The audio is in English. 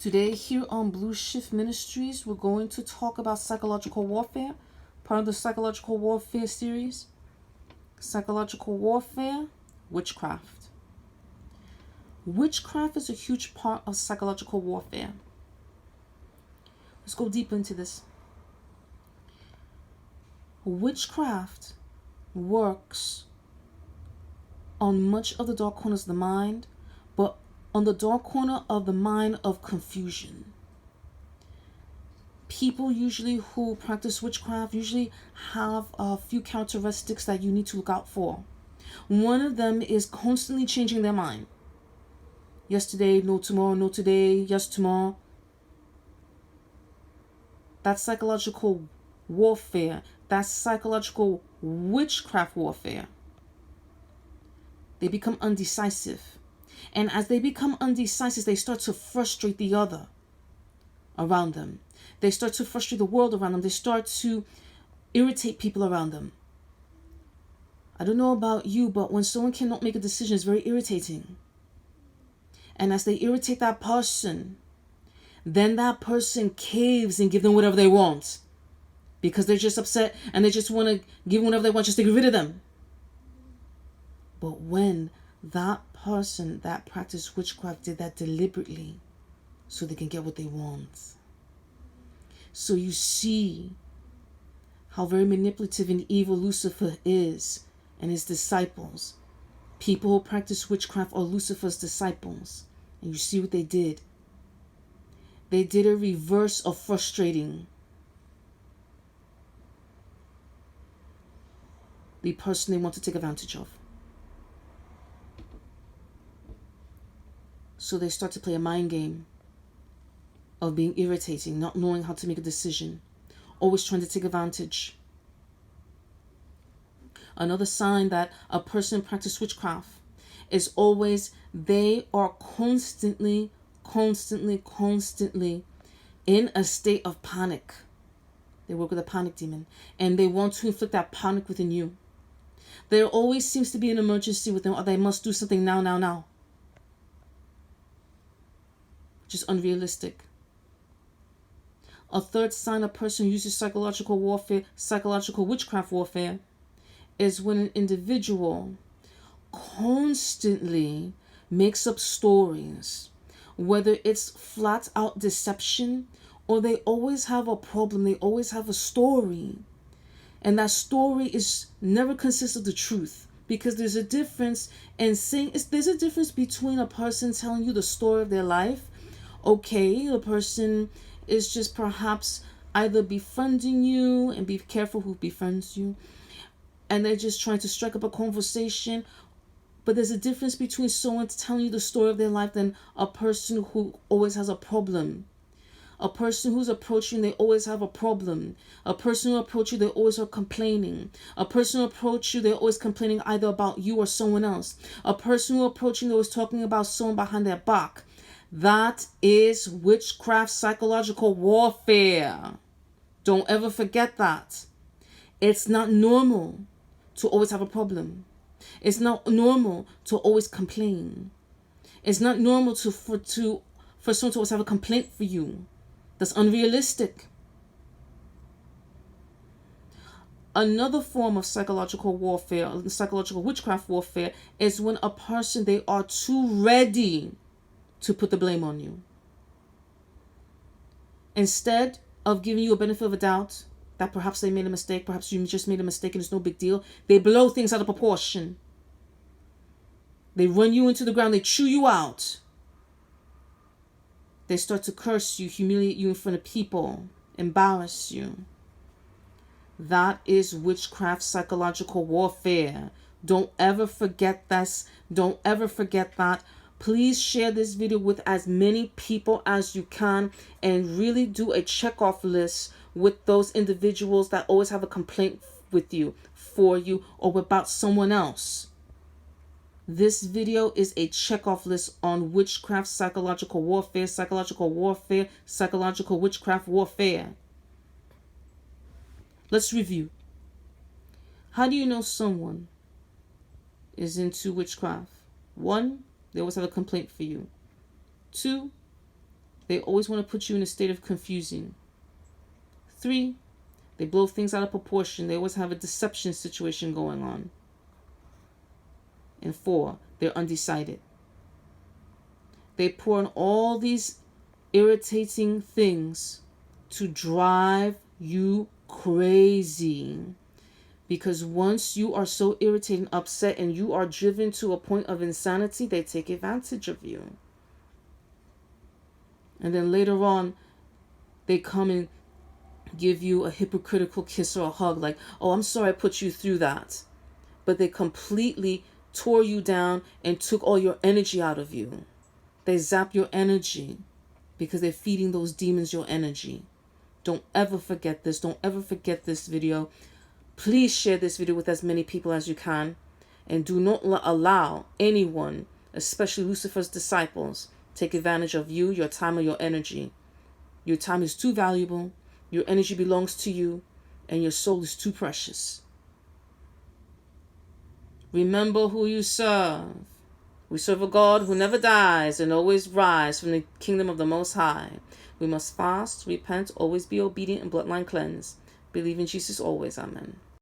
Today here on Blue Shift Ministries, we're going to talk about psychological warfare, part of the psychological warfare series. Psychological warfare, witchcraft. Witchcraft is a huge part of psychological warfare. Let's go deeper into this. Witchcraft works on much of the dark corners of the mind, but on the dark corner of the mind of confusion. People usually who practice witchcraft usually have a few characteristics that you need to look out for. One of them is constantly changing their mind. Yesterday, no tomorrow, no today, yes tomorrow. That's psychological warfare. That's psychological witchcraft warfare. They become undecisive. And as they become undecisive, they start to frustrate the other around them. They start to frustrate the world around them. They start to irritate people around them. I don't know about you, but when someone cannot make a decision, it's very irritating. And as they irritate that person, then that person caves and give them whatever they want. Because they're just upset and they just want to give them whatever they want just to get rid of them. But when that person that practiced witchcraft did that deliberately so they can get what they want. So you see how very manipulative and evil Lucifer is and his disciples. People who practice witchcraft are Lucifer's disciples. And you see what they did. They did a reverse of frustrating the person they want to take advantage of. So they start to play a mind game of being irritating, not knowing how to make a decision, always trying to take advantage. Another sign that a person practices witchcraft is always they are constantly in a state of panic. They work with a panic demon and they want to inflict that panic within you. There always seems to be an emergency with them, or they must do something now. Just unrealistic. A third sign a person uses psychological warfare, psychological witchcraft warfare, is when an individual constantly makes up stories, whether it's flat out deception or they always have a problem, they always have a story. And that story is never consists of the truth. Because there's a difference in saying, there's a difference between a person telling you the story of their life. Okay, the person is just perhaps either befriending you, and be careful who befriends you, and they're just trying to strike up a conversation. But there's a difference between someone telling you the story of their life than a person who always has a problem. A person who's approaching, they always have a problem. A person who approaches you, they always are complaining. A person who approaches you, they're always complaining either about you or someone else. A person who approaching, they're always talking about someone behind their back. That is witchcraft psychological warfare. Don't ever forget that. It's not normal to always have a problem. It's not normal to always complain. It's not normal for someone to always have a complaint for you. That's unrealistic. Another form of psychological warfare, psychological witchcraft warfare, is when a person, they are too ready to put the blame on you. Instead of giving you a benefit of a doubt that perhaps they made a mistake, perhaps you just made a mistake and it's no big deal, they blow things out of proportion. They run you into the ground, they chew you out. They start to curse you, humiliate you in front of people, embarrass you. That is witchcraft psychological warfare. Don't ever forget this. Don't ever forget that. Please share this video with as many people as you can and really do a checkoff list with those individuals that always have a complaint with you, for you, or about someone else. This video is a checkoff list on witchcraft psychological warfare, psychological witchcraft warfare. Let's review. How do you know someone is into witchcraft? 1, they always have a complaint for you. 2, They always want to put you in a state of confusion. 3, they blow things out of proportion. They always have a deception situation going on. And 4, they're undecided. They pour in all these irritating things to drive you crazy. Because once you are so irritated and upset and you are driven to a point of insanity, they take advantage of you. And then later on, they come and give you a hypocritical kiss or a hug, like, oh, I'm sorry I put you through that. But they completely tore you down and took all your energy out of you. They zap your energy because they're feeding those demons your energy. Don't ever forget this. Don't ever forget this video. Please share this video with as many people as you can. And do not allow anyone, especially Lucifer's disciples, take advantage of you, your time, or your energy. Your time is too valuable. Your energy belongs to you. And your soul is too precious. Remember who you serve. We serve a God who never dies and always rises from the kingdom of the Most High. We must fast, repent, always be obedient, and bloodline cleanse. Believe in Jesus always. Amen.